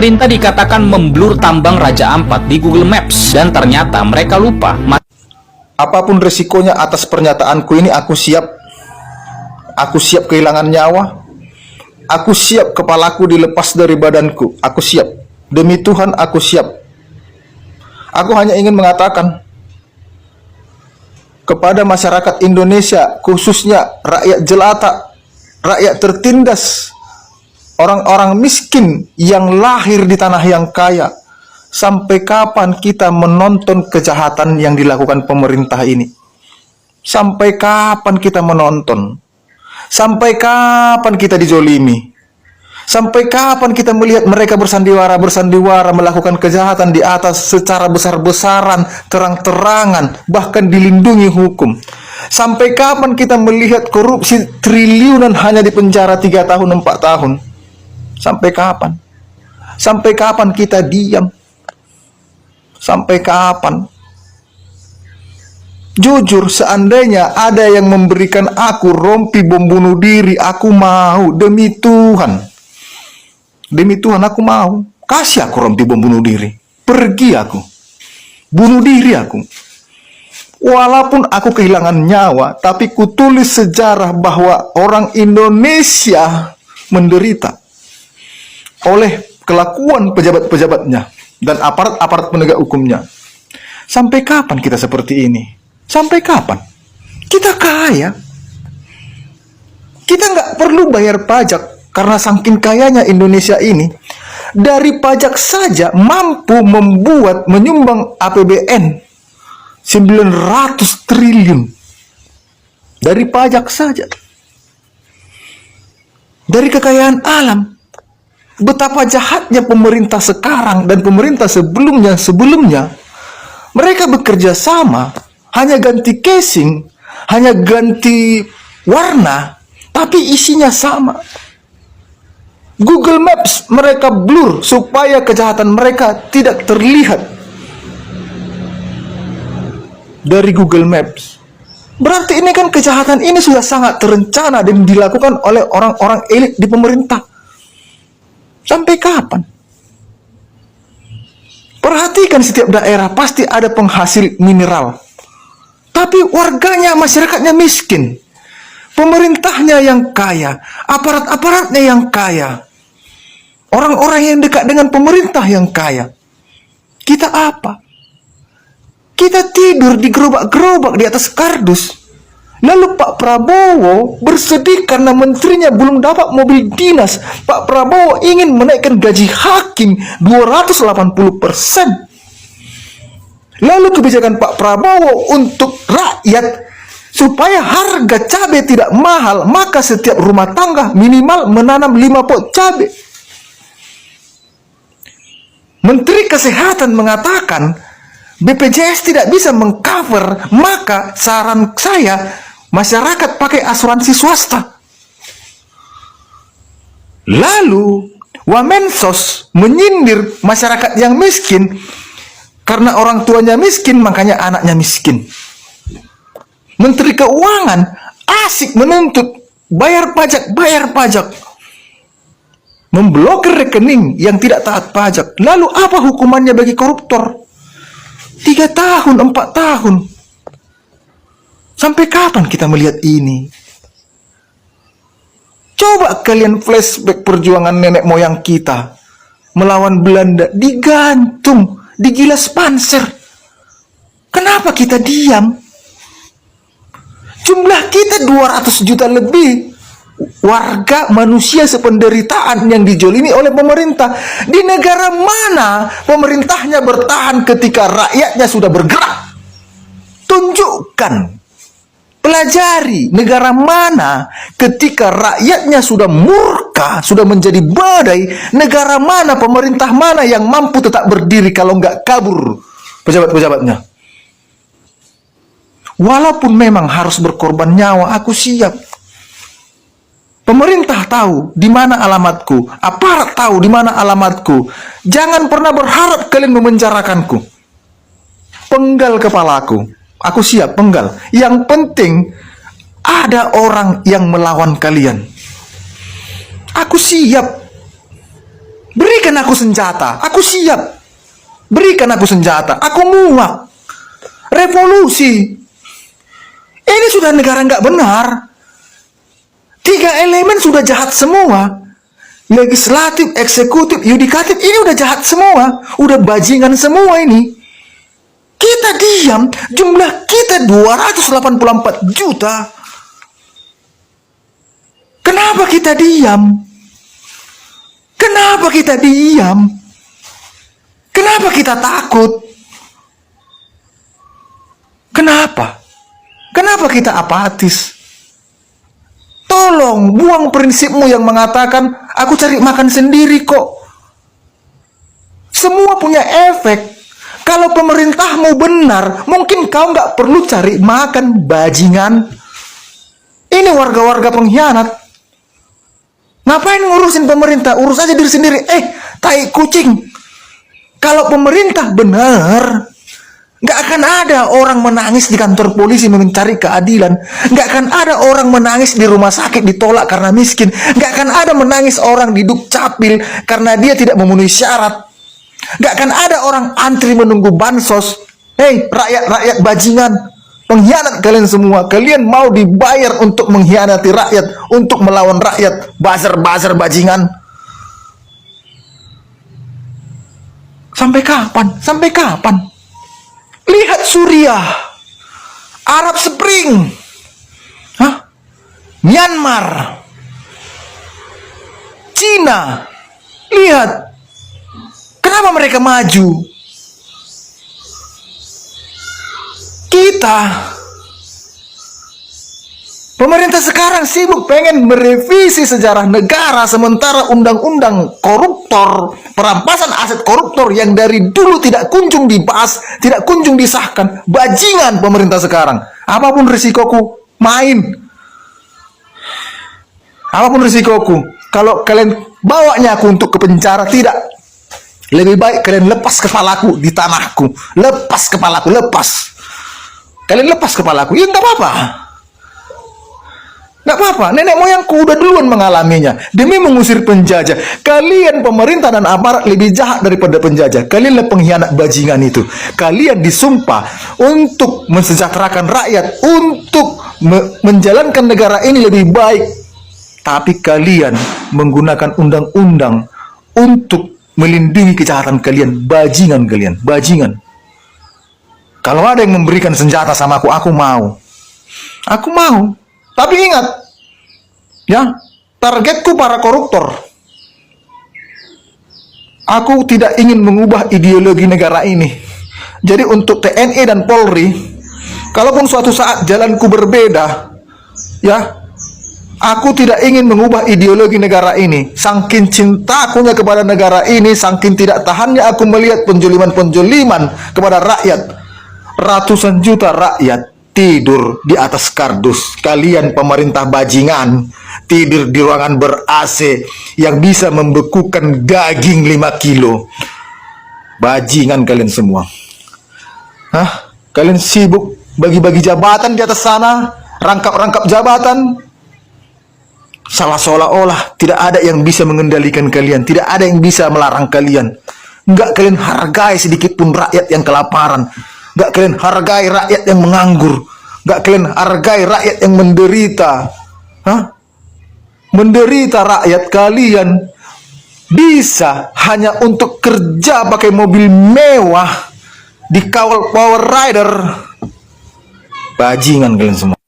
Perintah dikatakan memblur tambang Raja Ampat di Google Maps, dan ternyata mereka lupa. Apapun resikonya atas pernyataanku ini, aku siap. Aku siap kehilangan nyawa. Aku siap kepalaku dilepas dari badanku. Aku siap. Demi Tuhan, aku siap. Aku hanya ingin mengatakan kepada masyarakat Indonesia, khususnya rakyat jelata, rakyat tertindas, orang-orang miskin yang lahir di tanah yang kaya, sampai kapan kita menonton kejahatan yang dilakukan pemerintah ini? Sampai kapan kita menonton? Sampai kapan kita dijolimi? Sampai kapan kita melihat mereka bersandiwara melakukan kejahatan di atas secara besar-besaran, terang-terangan, bahkan dilindungi hukum? Sampai kapan kita melihat korupsi triliunan hanya di penjara 3 tahun, 4 tahun? Sampai kapan? Sampai kapan kita diam? Sampai kapan? Jujur, seandainya ada yang memberikan aku rompi bom bunuh diri, aku mau. Demi Tuhan. Demi Tuhan, aku mau. Kasih aku rompi bom bunuh diri. Pergi aku. Bunuh diri aku. Walaupun aku kehilangan nyawa, tapi kutulis sejarah bahwa orang Indonesia menderita oleh kelakuan pejabat-pejabatnya dan aparat-aparat penegak hukumnya. Sampai kapan kita seperti ini? Sampai kapan? Kita kaya. Kita nggak perlu bayar pajak karena saking kayanya Indonesia ini. Dari pajak saja mampu menyumbang APBN 900 triliun. Dari pajak saja. Dari kekayaan alam. Betapa jahatnya pemerintah sekarang dan pemerintah sebelumnya. Mereka bekerja sama, hanya ganti casing, hanya ganti warna, tapi isinya sama. Google Maps mereka blur supaya kejahatan mereka tidak terlihat dari Google Maps. Berarti ini kan kejahatan ini sudah sangat terencana dan dilakukan oleh orang-orang elit di pemerintah. Sampai kapan? Perhatikan, setiap daerah pasti ada penghasil mineral, tapi warganya, masyarakatnya miskin. Pemerintahnya yang kaya, aparat-aparatnya yang kaya, orang-orang yang dekat dengan pemerintah yang kaya. Kita apa? Kita tidur di gerobak-gerobak di atas kardus. Lalu Pak Prabowo bersedih karena menterinya belum dapat mobil dinas. Pak Prabowo ingin menaikkan gaji hakim 280%. Lalu kebijakan Pak Prabowo untuk rakyat supaya harga cabai tidak mahal, maka setiap rumah tangga minimal menanam 5 pot cabai. Menteri Kesehatan mengatakan BPJS tidak bisa mengcover, maka saran saya masyarakat pakai asuransi swasta. Lalu Wamensos menyindir masyarakat yang miskin karena orang tuanya miskin, makanya anaknya miskin. Menteri Keuangan asik menuntut bayar pajak, memblokir rekening yang tidak taat pajak. Lalu apa hukumannya bagi koruptor? 3 tahun, 4 tahun. Sampai kapan kita melihat ini? Coba kalian flashback perjuangan nenek moyang kita melawan Belanda, digantung, digilas panser. Kenapa kita diam? Jumlah kita 200 juta lebih. Warga manusia sependeritaan yang dijolimi oleh pemerintah. Di negara mana pemerintahnya bertahan ketika rakyatnya sudah bergerak? Tunjukkan. Pelajari negara mana ketika rakyatnya sudah murka, sudah menjadi badai. Negara mana, pemerintah mana yang mampu tetap berdiri kalau nggak kabur pejabat-pejabatnya. Walaupun memang harus berkorban nyawa, aku siap. Pemerintah tahu di mana alamatku, aparat tahu di mana alamatku. Jangan pernah berharap kalian memenjarakanku. Penggal kepalaku. Aku siap penggal. Yang penting ada orang yang melawan kalian. Aku siap. Berikan aku senjata, aku siap. Berikan aku senjata, aku muak. Revolusi. Ini sudah negara nggak benar. 3 elemen sudah jahat semua. Legislatif, eksekutif, yudikatif, ini udah jahat semua. Udah bajingan semua ini. Kita diam, jumlah kita 284 juta. Kenapa kita diam? Kenapa kita diam? Kenapa kita takut? Kenapa? Kenapa kita apatis? Tolong buang prinsipmu yang mengatakan aku cari makan sendiri kok. Semua punya efek. Kalau pemerintahmu benar, mungkin kau nggak perlu cari makan, bajingan. Ini warga-warga pengkhianat. Ngapain ngurusin pemerintah? Urus aja diri sendiri. Tai kucing. Kalau pemerintah benar, nggak akan ada orang menangis di kantor polisi mencari keadilan. Nggak akan ada orang menangis di rumah sakit ditolak karena miskin. Nggak akan ada menangis orang di dukcapil karena dia tidak memenuhi syarat. Nggak akan ada orang antri menunggu bansos. Hei, rakyat bajingan, pengkhianat kalian semua. Kalian mau dibayar untuk mengkhianati rakyat, untuk melawan rakyat. Buzzer bajingan. Sampai kapan? Sampai kapan? Lihat Suriah, Arab Spring, Myanmar, Cina. Lihat, kenapa mereka maju? Kita, pemerintah sekarang sibuk pengen merevisi sejarah negara, sementara undang-undang koruptor, perampasan aset koruptor yang dari dulu tidak kunjung dibahas, tidak kunjung disahkan. Bajingan pemerintah sekarang. Apapun risikoku, main. Apapun risikoku. Kalau kalian bawanya aku untuk ke penjara, tidak. Lebih baik kalian lepas kepalaku di tanahku. Lepas kepalaku, lepas. Kalian lepas kepalaku, ya nggak apa-apa. Nggak apa-apa, nenek moyangku udah duluan mengalaminya. Demi mengusir penjajah. Kalian pemerintah dan aparat lebih jahat daripada penjajah. Kalianlah pengkhianat bajingan itu. Kalian disumpah untuk mensejahterakan rakyat, untuk menjalankan negara ini lebih baik. Tapi kalian menggunakan undang-undang untuk melindungi kejahatan kalian. Bajingan kalian, bajingan. Kalau ada yang memberikan senjata sama aku mau. Aku mau. Tapi ingat, ya, targetku para koruptor. Aku tidak ingin mengubah ideologi negara ini. Jadi untuk TNI dan Polri, kalaupun suatu saat jalanku berbeda, ya, aku tidak ingin mengubah ideologi negara ini. Saking cintakunya kepada negara ini, saking tidak tahannya aku melihat penjoliman-penjoliman kepada rakyat. Ratusan juta rakyat tidur di atas kardus. Kalian pemerintah bajingan tidur di ruangan ber-AC yang bisa membekukan daging 5 kilo. Bajingan kalian semua. Kalian sibuk bagi-bagi jabatan di atas sana, rangkap-rangkap jabatan. Seolah-olah tidak ada yang bisa mengendalikan kalian, tidak ada yang bisa melarang kalian. Enggak kalian hargai sedikit pun rakyat yang kelaparan. Enggak kalian hargai rakyat yang menganggur. Enggak kalian hargai rakyat yang menderita. Menderita rakyat kalian bisa hanya untuk kerja pakai mobil mewah, dikawal Power Rider. Bajingan kalian semua.